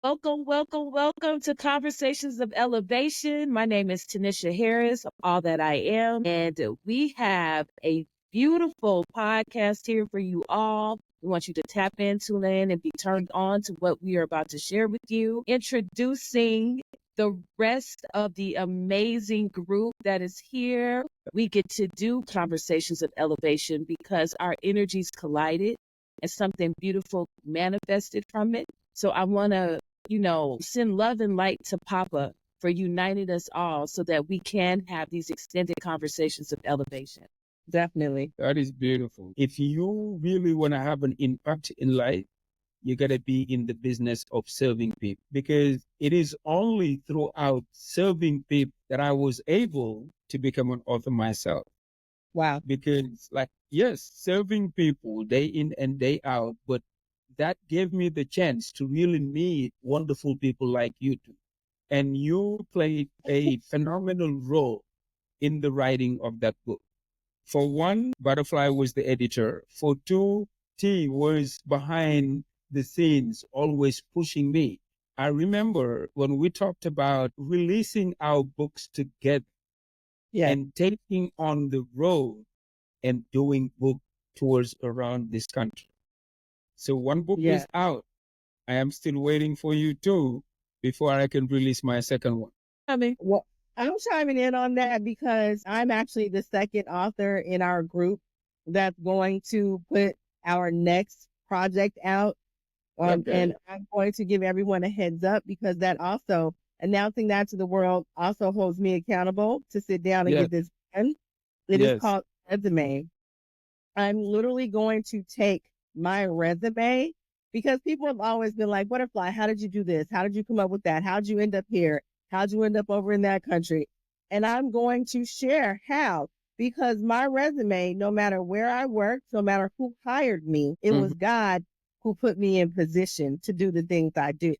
Welcome, welcome, welcome to Conversations of Elevation. My name is Tanisha Harris, all that I am, and we have a beautiful podcast here for you all. We want you to tap in, tune in, and be turned on to what we are about to share with you. Introducing the rest of the amazing group that is here. We get to do Conversations of Elevation because our energies collided and something beautiful manifested from it. So I want to send love and light to Papa for uniting us all so that we can have these extended conversations of elevation. Definitely. That is beautiful. If you really want to have an impact in life, you got to be in the business of serving people, because it is only throughout serving people that I was able to become an author myself. Wow. Because, yes, serving people day in and day out, but that gave me the chance to really meet wonderful people like you two. And you played a phenomenal role in the writing of that book. For one, Butterfly was the editor. For two, T was behind the scenes, always pushing me. I remember when we talked about releasing our books together and taking on the road and doing book tours around this country. So one book is out. I am still waiting for you too before I can release my second one. Well, I'm chiming in on that because I'm actually the second author in our group that's going to put our next project out. And I'm going to give everyone a heads up because that also announcing that to the world also holds me accountable to sit down and get this done. It is called Resume. I'm literally going to take my resume because people have always been like, Butterfly, how did you do this? How did you come up with that? How'd you end up here? How'd you end up over in that country? And I'm going to share how, because my resume, no matter where I worked, no matter who hired me, it was God who put me in position to do the things I do.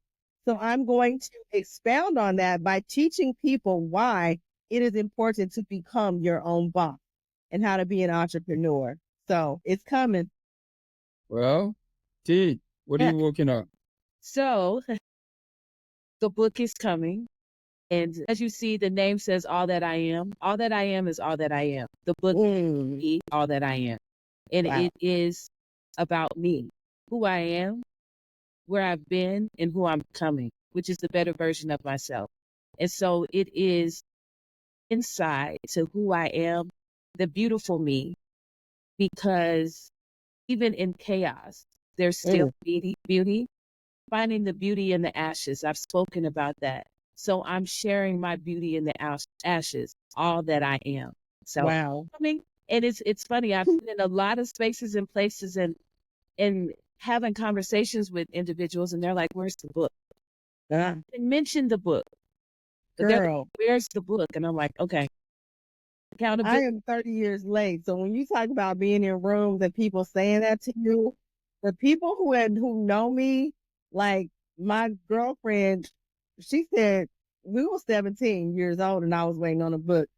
So I'm going to expound on that by teaching people why it is important to become your own boss and how to be an entrepreneur. So it's coming. Well, T, what are you working on? So the book is coming. And as you see, the name says all that I am. All that I am is all that I am. The book is all that I am. And it is about me, who I am, where I've been, and who I'm becoming, which is the better version of myself. And so it is inside to who I am, the beautiful me, because even in chaos, there's still beauty, finding the beauty in the ashes. I've spoken about that. So I'm sharing my beauty in the ashes, all that I am. So I mean, and it's funny. I've been in a lot of spaces and places and having conversations with individuals, and they're like, "Where's the book?" And mention the book. Girl, like, where's the book? And I'm like, okay. I am 30 years late. So when you talk about being in rooms and people saying that to you, the people who know me, like my girlfriend, she said we were 17 years old and I was waiting on a book.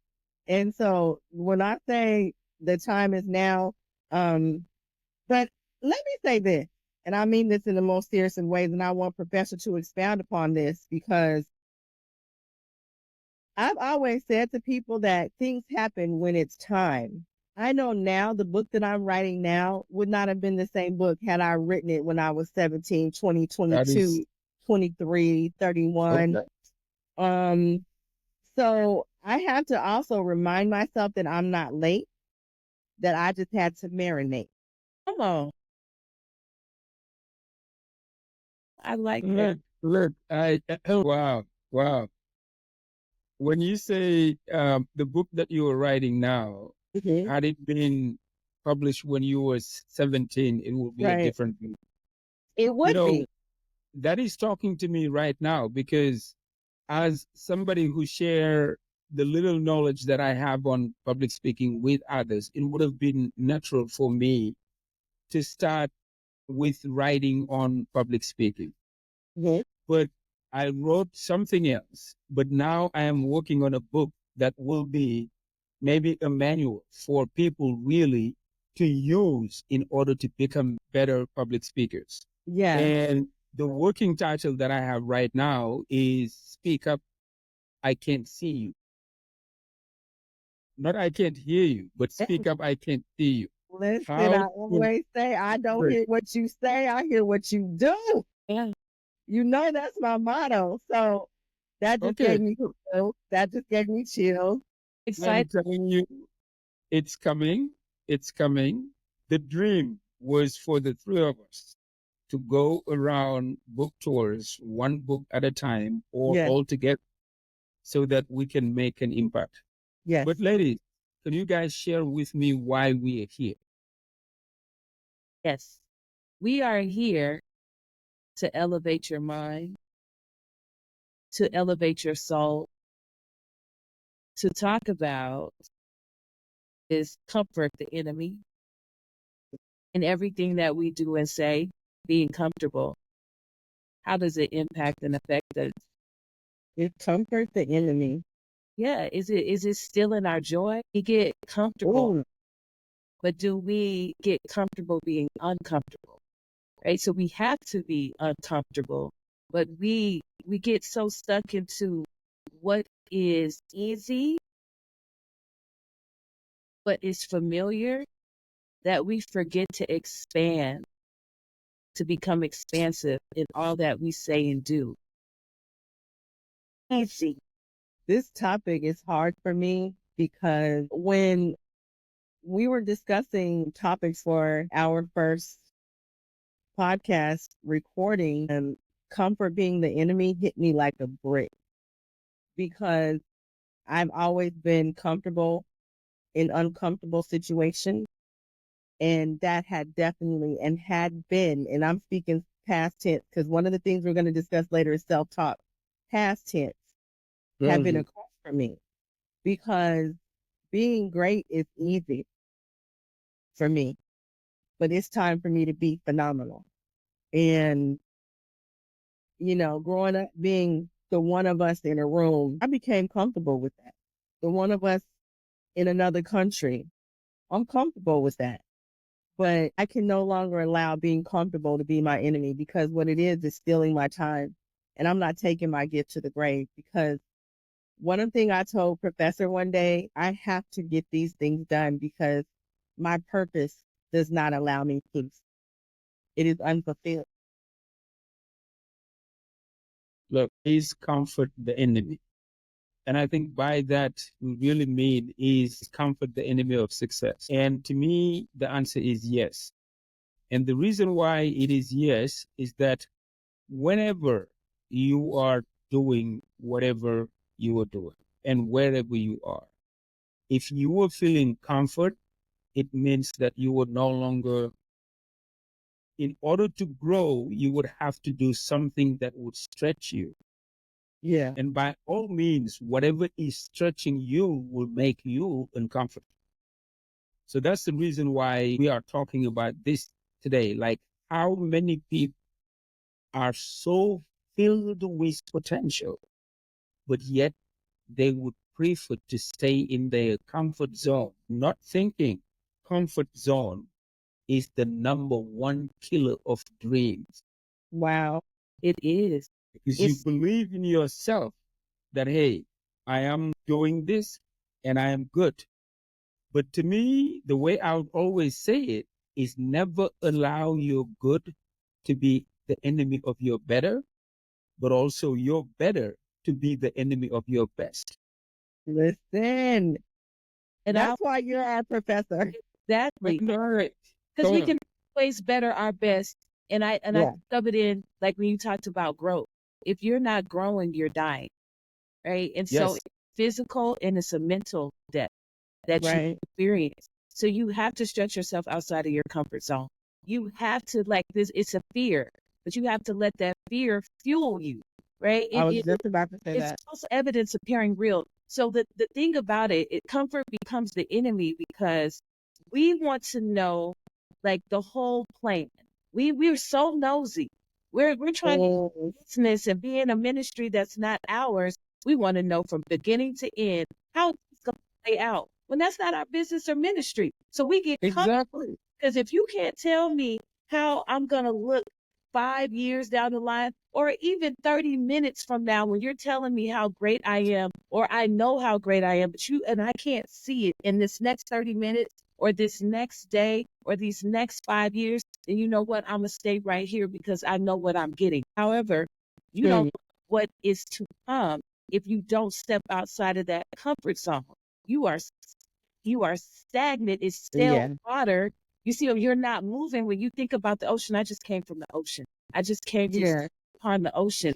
And so when I say the time is now, but let me say this, and I mean this in the most serious of ways, and I want Professor to expound upon this because I've always said to people that things happen when it's time. I know now the book that I'm writing now would not have been the same book had I written it when I was 17, 20, 22, 23, 31. So I have to also remind myself that I'm not late, that I just had to marinate. Come on. I like that. Look, wow. When you say the book that you are writing now, had it been published when you were 17, it would be a different book. It would be. That is talking to me right now because as somebody who share the little knowledge that I have on public speaking with others, it would have been natural for me to start with writing on public speaking. But I wrote something else, but now I am working on a book that will be maybe a manual for people really to use in order to become better public speakers. Yeah. And The working title that I have right now is Speak Up, I Can't See You. Not I can't hear you, but speak up, I can't see you. Listen, How I always say, I don't hear what you say, I hear what you do. Yeah. You know that's my motto. So that just gave me chills. That just gave me chills. I'm Excited. telling you, it's coming. It's coming. The dream was for the three of us to go around book tours, one book at a time or Yes. all together, so that we can make an impact. Yes. But ladies, can you guys share with me why we are here? Yes. We are here to elevate your mind, to elevate your soul, to talk about is comfort the enemy in everything that we do and say, being comfortable. How does it impact and affect us? It comforts the enemy. Yeah, is it still in our joy? We get comfortable, Ooh. but do we get comfortable being uncomfortable? Right? So we have to be uncomfortable, but we get so stuck into what is easy, what is familiar, that we forget to expand, to become expansive in all that we say and do. Easy. This topic is hard for me because when we were discussing topics for our first podcast recording, and comfort being the enemy hit me like a brick because I've always been comfortable in uncomfortable situations. And that had definitely and had been, and I'm speaking past tense because one of the things we're going to discuss later is self-talk. Past tense have been a cause for me because being great is easy for me, but it's time for me to be phenomenal. And, growing up being the one of us in a room, I became comfortable with that. The one of us in another country, I'm comfortable with that. But I can no longer allow being comfortable to be my enemy because what it is stealing my time. And I'm not taking my gift to the grave because one thing I told Professor one day, I have to get these things done because my purpose does not allow me peace. It is unfulfilled. Look, is comfort the enemy. And I think by that, we really mean is comfort the enemy of success. And to me, the answer is yes. And the reason why it is yes is that whenever you are doing whatever you are doing and wherever you are, if you are feeling comfort, it means that you are no longer, in order to grow, you would have to do something that would stretch you. Yeah. And by all means, whatever is stretching you will make you uncomfortable. So that's the reason why we are talking about this today. Like, how many people are so filled with potential, but yet they would prefer to stay in their comfort zone, not thinking comfort zone is the number one killer of dreams. Wow. It is. Because you believe in yourself that, hey, I am doing this and I am good. But to me, the way I would always say it is never allow your good to be the enemy of your better, but also your better to be the enemy of your best. Listen. And that's why you're our professor. Exactly. Because we can always better our best. And I sub it in, like when you talked about growth. If you're not growing, you're dying. Right. And so it's physical and it's a mental death that you experience. So you have to stretch yourself outside of your comfort zone. You have to, like this, it's a fear, but you have to let that fear fuel you. Right. I was just about to say that. It's also evidence appearing real. So the thing about it, comfort becomes the enemy because we want to know like the whole plan. We're so nosy. We're trying to do business and be in a ministry that's not ours. We want to know from beginning to end how it's going to play out. When that's not our business or ministry. So we get exactly because if you can't tell me how I'm going to look 5 years down the line, or even 30 minutes from now, when you're telling me how great I am, or I know how great I am, but I can't see it in this next 30 minutes or this next day or these next 5 years, then you know what? I'm going to stay right here because I know what I'm getting. However, you don't know what is to come if you don't step outside of that comfort zone. You are you are stagnant. It's still water. You see, you're not moving. When you think about the ocean, I just came from the ocean. I just came to upon the ocean.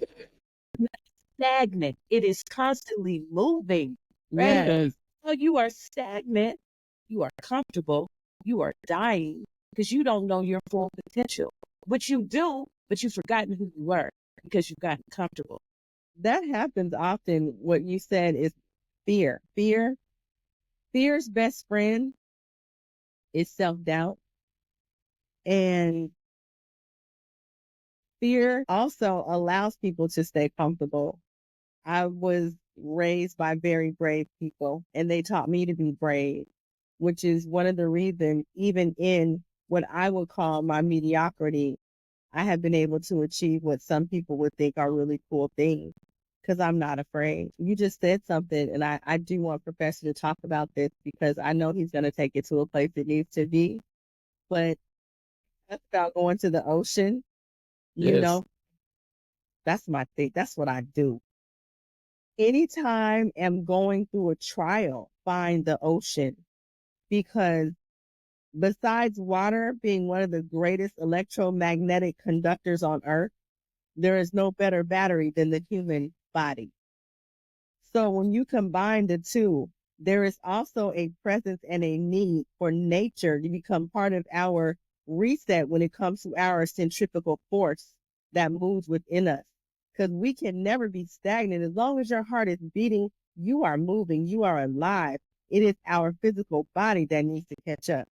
Stagnant. It is constantly moving, right? Yes. So you are stagnant. You are comfortable. You are dying because you don't know your full potential. What you do, but you've forgotten who you were because you've gotten comfortable. That happens often. What you said is fear. Fear's best friend is self-doubt. And fear also allows people to stay comfortable. I was raised by very brave people, and they taught me to be brave, which is one of the reasons, even in what I would call my mediocrity, I have been able to achieve what some people would think are really cool things because I'm not afraid. You just said something, and I do want Professor to talk about this because I know he's going to take it to a place it needs to be. But that's about going to the ocean. You know, that's my thing. That's what I do. Anytime I'm going through a trial, find the ocean because besides water being one of the greatest electromagnetic conductors on earth, there is no better battery than the human body. So when you combine the two, there is also a presence and a need for nature to become part of our reset when it comes to our centrifugal force that moves within us. Because we can never be stagnant. As long as your heart is beating, you are moving, you are alive. It is our physical body that needs to catch up.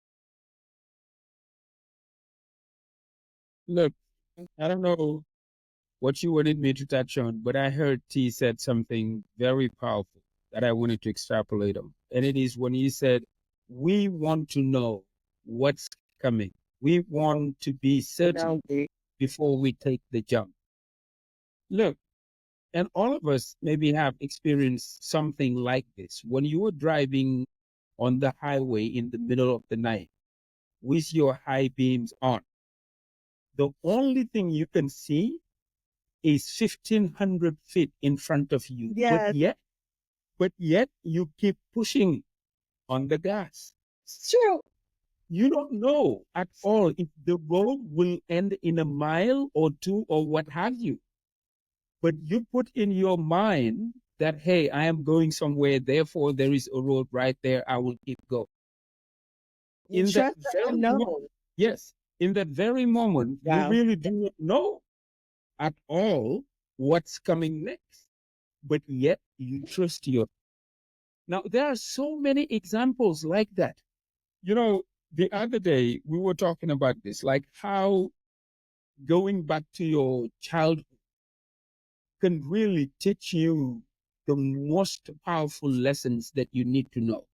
Look, I don't know what you wanted me to touch on, but I heard T said something very powerful that I wanted to extrapolate on. And it is when he said, we want to know what's coming. We want to be certain before we take the jump. Look, and all of us maybe have experienced something like this. When you were driving on the highway in the middle of the night with your high beams on, the only thing you can see is 1,500 feet in front of you. Yes. But yet you keep pushing on the gas. It's true. You don't know at all if the road will end in a mile or two or what have you. But you put in your mind that, hey, I am going somewhere, therefore there is a road right there, I will keep going. You trust that yes, in that very moment, you really do not know at all what's coming next, but yet you trust your. Now, there are so many examples like that. You know, the other day we were talking about this, like how going back to your childhood can really teach you the most powerful lessons that you need to know.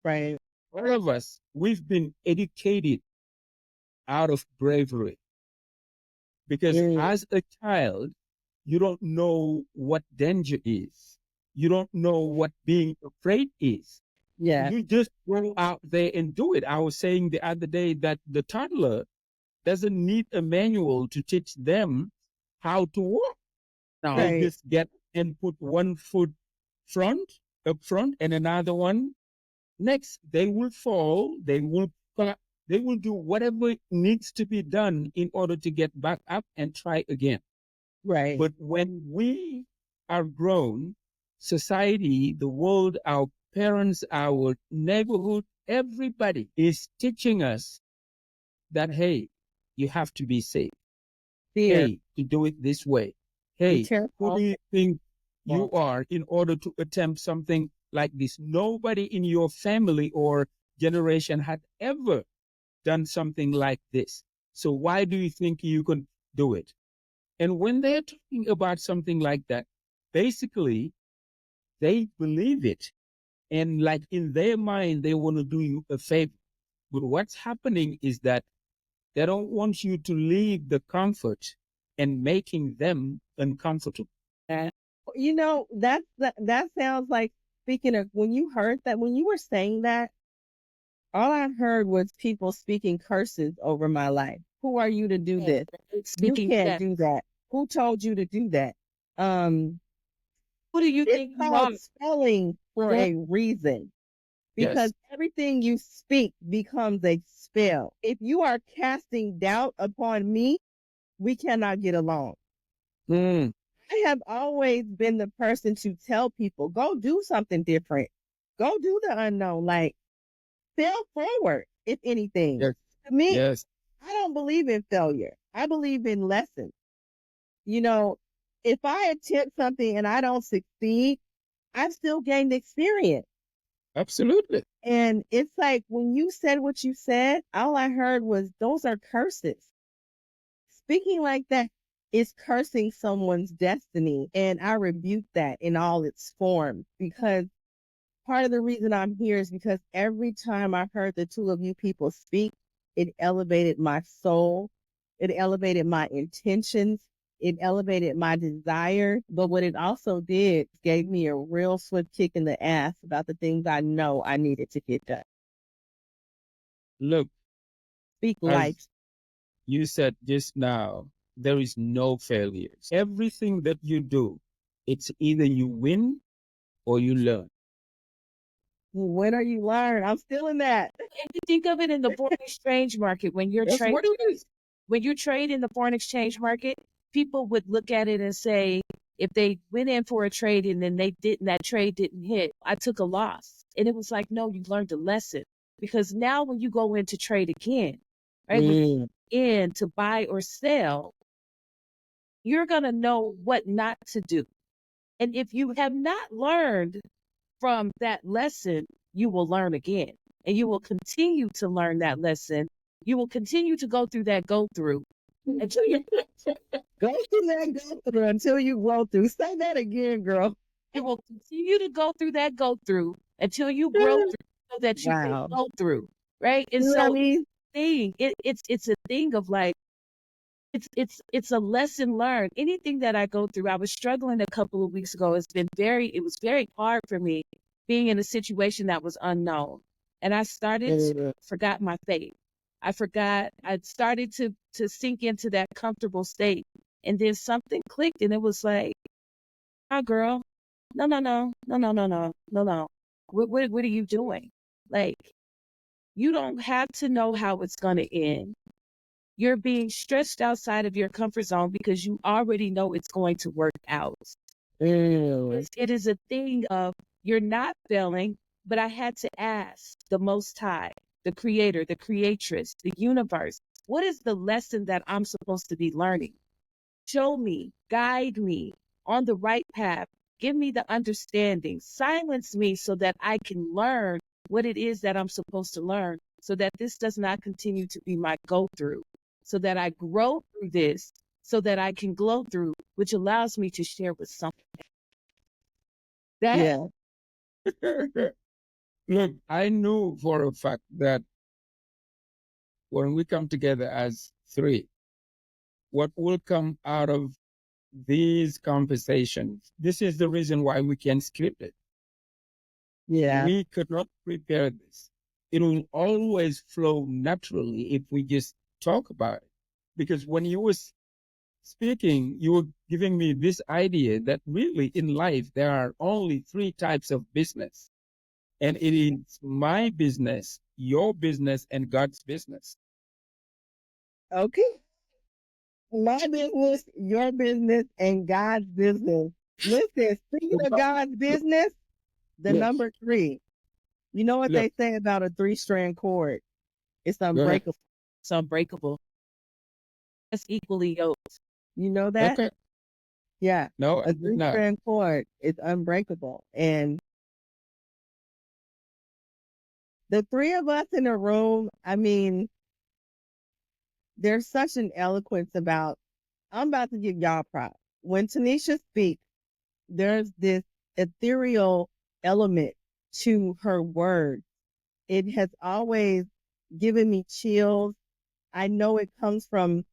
Right. All of us, we've been educated out of bravery because as a child, you don't know what danger is. You don't know what being afraid is. Yeah. You just go out there and do it. I was saying the other day that the toddler doesn't need a manual to teach them how to walk. They just get and put one foot up front and another one next. They will fall. They will do whatever needs to be done in order to get back up and try again. Right. But when we are grown, society, the world, our parents, our neighborhood, everybody is teaching us that, hey, you have to be safe. Hey, you do it this way. Hey, who do you think you are in order to attempt something like this? Nobody in your family or generation had ever done something like this. So why do you think you can do it? And when they're talking about something like that, basically they believe it. And like in their mind, they want to do you a favor. But what's happening is that They don't want you to leave the comfort and making them uncomfortable. You know, that sounds like, speaking of, when you heard that, when you were saying that, all I heard was people speaking curses over my life. Who are you to do this? You can't do that. Who told you to do that? Who do you think It's you are? called spelling for a reason, because everything you speak becomes a spell. If you are casting doubt upon me, we cannot get along. Mm. I have always been the person to tell people, go do something different. Go do the unknown. Like, fail forward, if anything. Yes. To me, Yes. I don't believe in failure. I believe in lessons. You know, if I attempt something and I don't succeed, I've still gained experience. Absolutely. And it's like, when you said what you said, all I heard was, those are curses. Speaking like that is cursing someone's destiny. And I rebuke that in all its forms, because part of the reason I'm here is because every time I heard the two of you people speak, it elevated my soul. It elevated my intentions. It elevated my desire. But what it also did, gave me a real swift kick in the ass about the things I know I needed to get done. Look, Speak as life. you said just now, there is no failures. Everything that you do, it's either you win or you learn. When are you learn? I'm still in that. And you think of it in the foreign exchange market, when you're That's what it is. when you trade in the foreign exchange market, people would look at it and say, if they went in for a trade and then that trade didn't hit, I took a loss. And it was like, no, you learned a lesson. Because now when you go in to trade again, right, when you go in to buy or sell, you're going to know what not to do. And if you have not learned from that lesson, you will learn again. And you will continue to learn that lesson. You will continue to go through that go through until you Go through that go through until you grow through. Say that again, girl. it will continue to go through that go through until you grow through, so that you can Wow. go through. Right. And You know what I so mean? it's a thing of like, it's a lesson learned. Anything that I go through, I was struggling a couple of weeks ago. It was very hard for me being in a situation that was unknown. And I forgot my faith. I started to sink into that comfortable state. And then something clicked and it was like, oh girl, no, no, no, no, no, no, no, no, no. What are you doing? Like, you don't have to know how it's gonna end. You're being stretched outside of your comfort zone because you already know it's going to work out. It is a thing of, you're not failing, but I had to ask the Most High, the Creator, the Creatress, the universe, what is the lesson that I'm supposed to be learning? Show me, guide me on the right path, give me the understanding, silence me so that I can learn what it is that I'm supposed to learn, so that this does not continue to be my go through, so that I grow through this, so that I can glow through, which allows me to share with someone. Yeah. Look, I knew for a fact that when we come together as three, what will come out of these conversations, this is the reason why we can script it. Yeah. We could not prepare this. It will always flow naturally if we just talk about it. Because when you were speaking, you were giving me this idea that really in life, there are only three types of business. And it is my business, your business, and God's business. Okay. My business, your business, and God's business. Listen, speaking of God's business, the Yes. number 3. You know what Look, they say about a 3-strand cord? It's go ahead. unbreakable. It's unbreakable. It's equally yoked. You know that? Okay. Yeah. No, A I did not. 3-strand cord is unbreakable. And the 3 of us in a room, I mean, there's such an eloquence about, I'm about to give y'all props. When Tanisha speaks, there's this ethereal element to her words. It has always given me chills. I know it comes from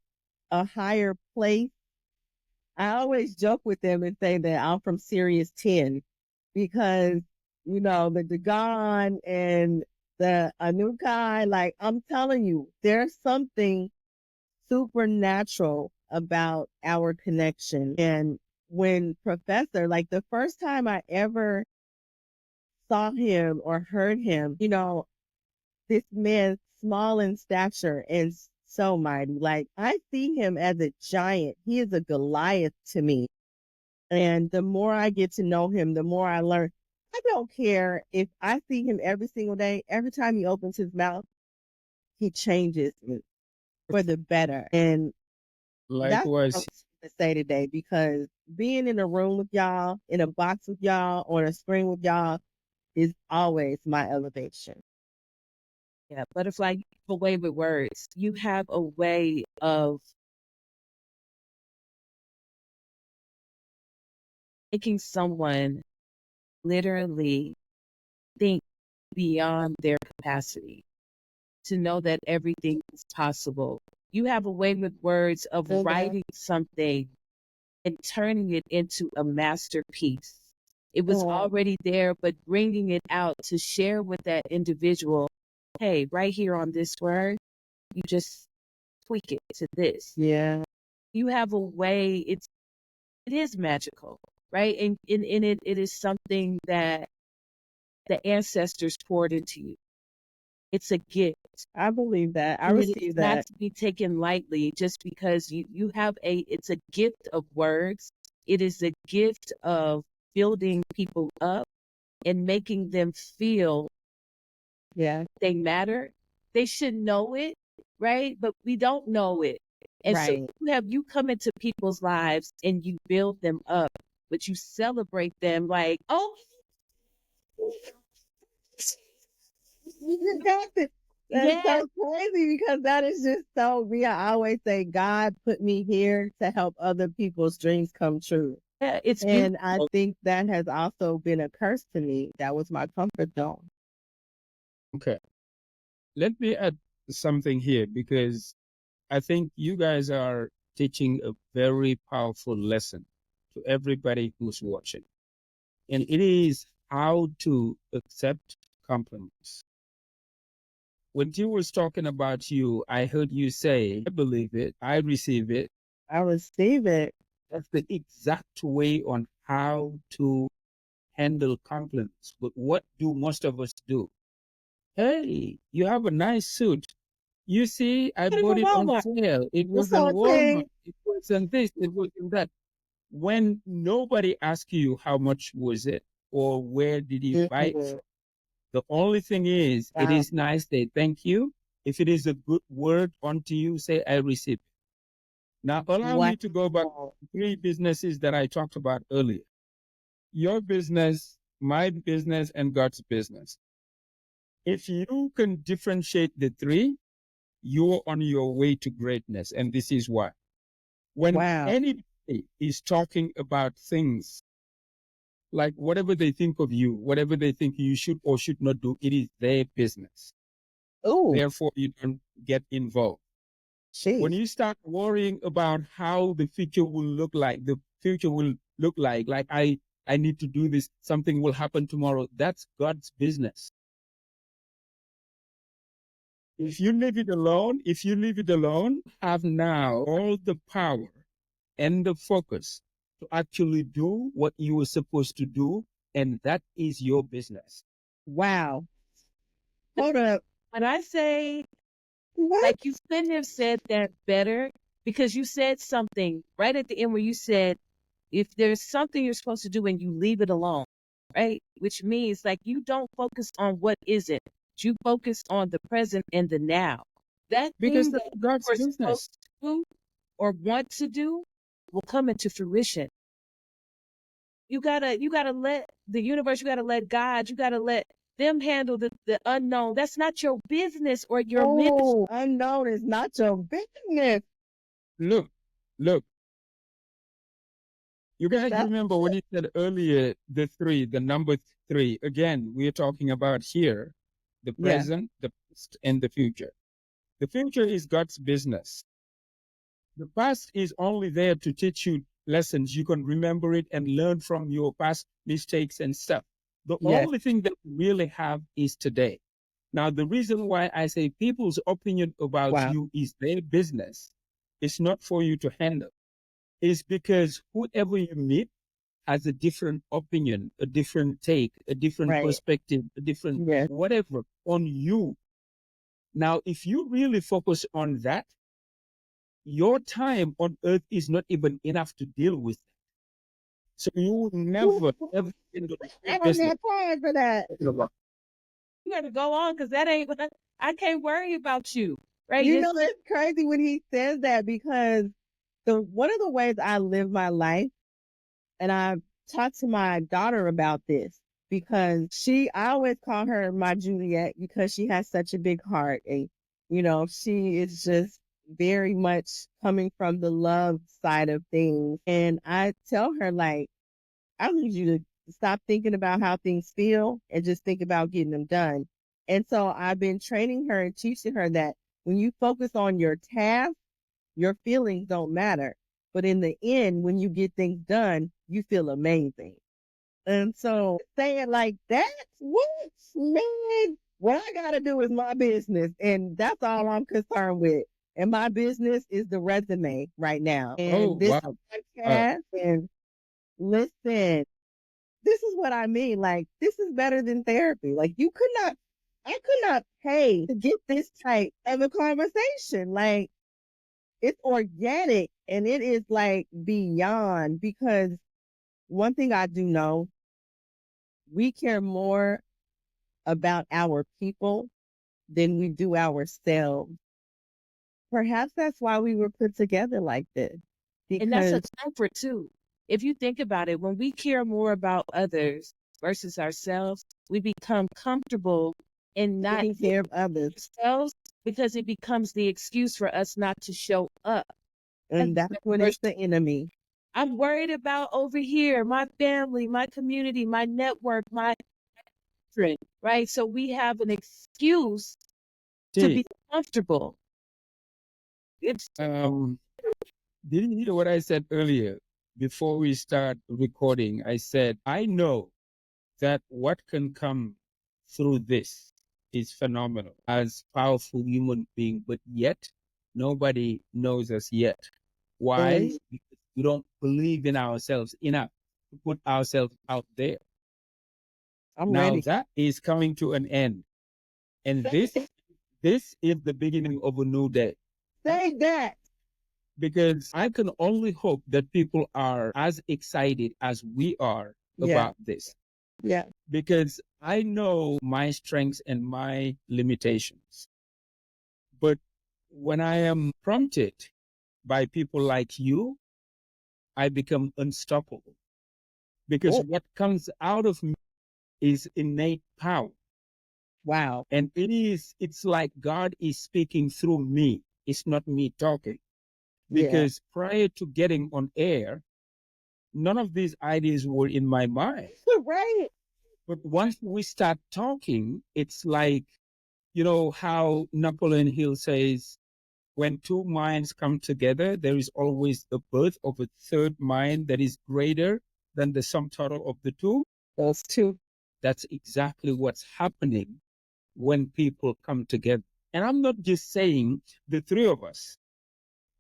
a higher place. I always joke with them and say that I'm from Sirius 10 because, the Dagon and the Anukai, like I'm telling you, there's something supernatural about our connection. And when Professor, like the first time I ever saw him or heard him, this man small in stature and so mighty. Like I see him as a giant. He is a Goliath to me. And the more I get to know him, the more I learn. I don't care if I see him every single day. Every time he opens his mouth, he changes me for the better. And that's what I'm Likewise, to say today, because being in a room with y'all, in a box with y'all, on a screen with y'all is always my elevation. Yeah, butterfly, you have a way with words. You have a way of making someone literally think beyond their capacity to know that everything is possible. You have a way with words of writing something and turning it into a masterpiece. It was already there, but bringing it out to share with that individual, hey, right here on this word, you just tweak it to this. Yeah. You have a way, it is magical, right? And in it, it is something that the ancestors poured into you. It's a gift. I believe that. I And receive it's that. not to be taken lightly just because you have it's a gift of words. It is a gift of building people up and making them feel they matter. They should know it, right? But we don't know it. And so you come into people's lives and you build them up, but you celebrate them like, oh, you got it. That's so crazy because that is just so real. I always say God put me here to help other people's dreams come true. Yeah, it's and I think that has also been a curse to me. That was my comfort zone. okay. Let me add something here because I think you guys are teaching a very powerful lesson to everybody who's watching. And it is how to accept compliments. When you was talking about you, I heard you say, I believe it, I receive it. I receive it. That's the exact way on how to handle compliments. But what do most of us do? Hey, you have a nice suit. You see, I bought it on sale. It was on Walmart. It was on this. It was on that. When nobody asks you how much was it or where did you buy it from, the only thing is, it is nice. Say thank you. If it is a good word unto you, say I receive it. Now, allow me to go back to 3 businesses that I talked about earlier. Your business, my business, and God's business. If you can differentiate the 3, you're on your way to greatness. And this is why. When anybody is talking about things, like whatever they think of you, whatever they think you should or should not do, it is their business. Therefore, you don't get involved. When you start worrying about how the future will look like, I need to do this, something will happen tomorrow. That's God's business. If you leave it alone, have now all the power and the focus to actually do what you were supposed to do, and that is your business. Wow. Hold up. When I say, like, you couldn't have said that better because you said something right at the end where you said, if there's something you're supposed to do and you leave it alone, right? Which means like you don't focus on what isn't. You focus on the present and the now. That Because thing that God's you're business. supposed to do or want to do will come into fruition. You gotta let the universe, you gotta let God, you gotta let them handle the unknown. That's not your business or your ministry. Unknown is not your business. Look. You guys remember when you said earlier the number 3. Again, we are talking about here, the present, the past, and the future. The future is God's business. The past is only there to teach you lessons. You can remember it and learn from your past mistakes and stuff. The only thing that we really have is today. Now, the reason why I say people's opinion about you is their business, it's not for you to handle. It's because whoever you meet has a different opinion, a different take, a different perspective, a different whatever on you. Now, if you really focus on that, your time on earth is not even enough to deal with. So you will never, ever I don't have time for that. You got to go on because that ain't, I can't worry about you. Right? You know, it's crazy when he says that because one of the ways I live my life, and I've talked to my daughter about this because I always call her my Juliet because she has such a big heart. And, you know, she is just very much coming from the love side of things. And I tell her, like, I need you to stop thinking about how things feel and just think about getting them done. And so I've been training her and teaching her that when you focus on your task, your feelings don't matter. But in the end, when you get things done, you feel amazing. And so saying like that, what, man, what I got to do is my business. And that's all I'm concerned with. And my business is the resume right now. And this podcast, and listen, this is what I mean. Like, this is better than therapy. Like, I could not pay to get this type of a conversation. Like, it's organic and it is like beyond, because one thing I do know, we care more about our people than we do ourselves. Perhaps that's why we were put together like this. And that's a comfort too. If you think about it, when we care more about others versus ourselves, we become comfortable in not taking care of others ourselves because it becomes the excuse for us not to show up. And that's when it's the enemy. I'm worried about over here, my family, my community, my network, my children, right? So we have an excuse to be comfortable. Didn't you hear what I said earlier? Before we start recording, I said, I know that what can come through this is phenomenal as powerful human being, but yet nobody knows us yet. Why? Because we don't believe in ourselves enough to put ourselves out there. I'm ready. That is coming to an end. And this is the beginning of a new day. Say that. Because I can only hope that people are as excited as we are about this. Yeah. Because I know my strengths and my limitations. But when I am prompted by people like you, I become unstoppable. Because what comes out of me is innate power. Wow. And it's like God is speaking through me. It's not me talking. Because prior to getting on air, none of these ideas were in my mind. Right. But once we start talking, it's like, you know, how Napoleon Hill says, when two minds come together, there is always the birth of a third mind that is greater than the sum total of the two. Those two. That's exactly what's happening when people come together. And I'm not just saying the three of us.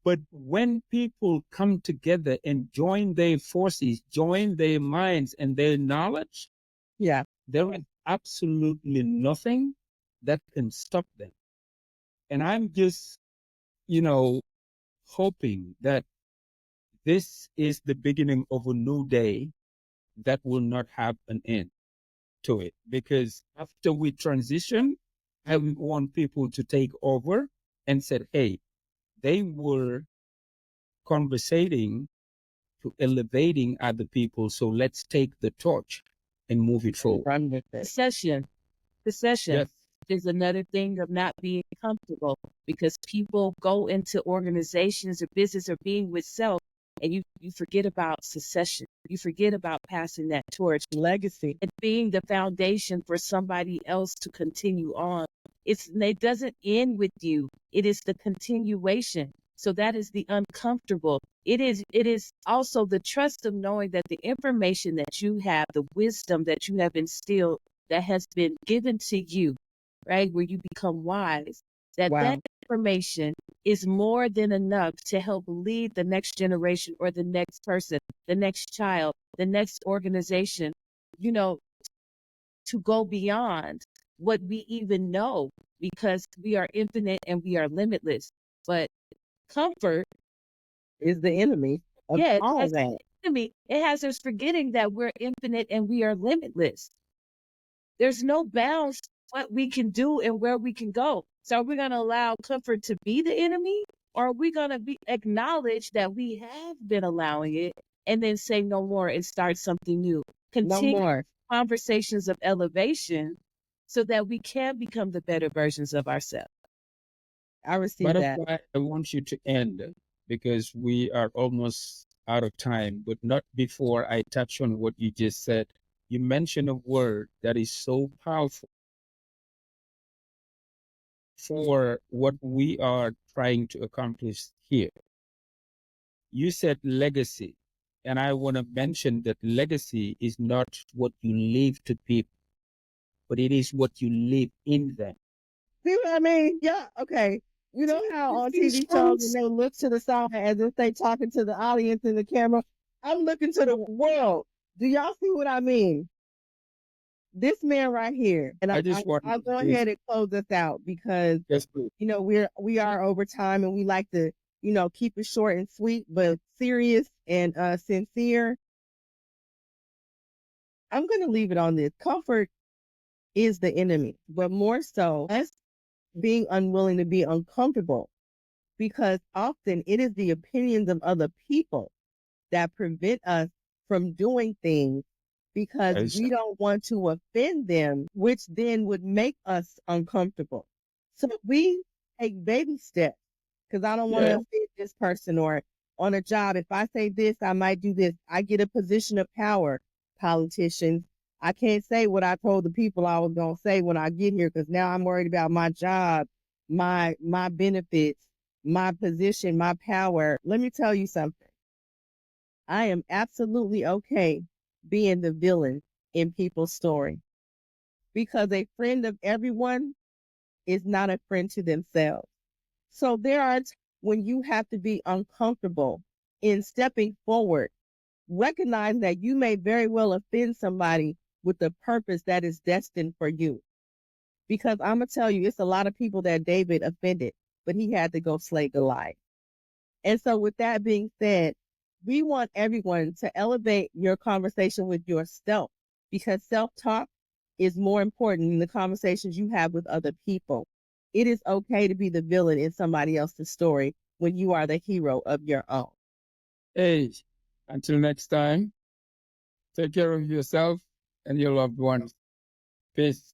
But when people come together and join their forces, join their minds and their knowledge, there is absolutely nothing that can stop them. And I'm just, you know, hoping that this is the beginning of a new day that will not have an end to it. Because after we transition, I want people to take over and said, hey, they were conversating to elevating other people. So let's take the torch and move it forward. Run with it. Secession is another thing of not being comfortable, because people go into organizations or business or being with self, and you forget about secession. You forget about passing that torch, legacy, and being the foundation for somebody else to continue on It doesn't end with you. It is the continuation. So that is the uncomfortable. It is also the trust of knowing that the information that you have, the wisdom that you have instilled, that has been given to you, right, where you become wise, that information is more than enough to help lead the next generation or the next person, the next child, the next organization, you know, to go beyond what we even know, because we are infinite and we are limitless. But comfort is the enemy of all that. Enemy. It has us forgetting that we're infinite and we are limitless. There's no bounds to what we can do and where we can go. So are we going to allow comfort to be the enemy? Or are we going to acknowledge that we have been allowing it and then say no more and start something new? Continue no more conversations of elevation so that we can become the better versions of ourselves. I receive that. Butterfly, I want you to end because we are almost out of time, but not before I touch on what you just said. You mentioned a word that is so powerful for what we are trying to accomplish here. You said legacy, and I want to mention that legacy is not what you leave to people, but it is what you leave in them. See what I mean? Yeah, okay. You know how on TV shows when they look to the side as if they talking to the audience in the camera? I'm looking to the world. Do y'all see what I mean? This man right here, and I'll go ahead and close this out because you know we are over time and we like to keep it short and sweet, but serious and sincere. I'm going to leave it on this. Comfort is the enemy, but more so us being unwilling to be uncomfortable, because often it is the opinions of other people that prevent us from doing things because we don't want to offend them, which then would make us uncomfortable. So we take baby steps, because I don't want to offend this person, or on a job, if I say this, I might do this. I get a position of power. Politicians, I can't say what I told the people I was going to say when I get here, because now I'm worried about my job, my benefits, my position, my power. Let me tell you something. I am absolutely okay being the villain in people's story, because a friend of everyone is not a friend to themselves. So there are when you have to be uncomfortable in stepping forward, recognize that you may very well offend somebody with the purpose that is destined for you. Because I'm going to tell you, it's a lot of people that David offended, but he had to go slay Goliath. And so with that being said, we want everyone to elevate your conversation with yourself, because self-talk is more important than the conversations you have with other people. It is okay to be the villain in somebody else's story when you are the hero of your own. Hey, until next time, take care of yourself and your loved ones. Peace.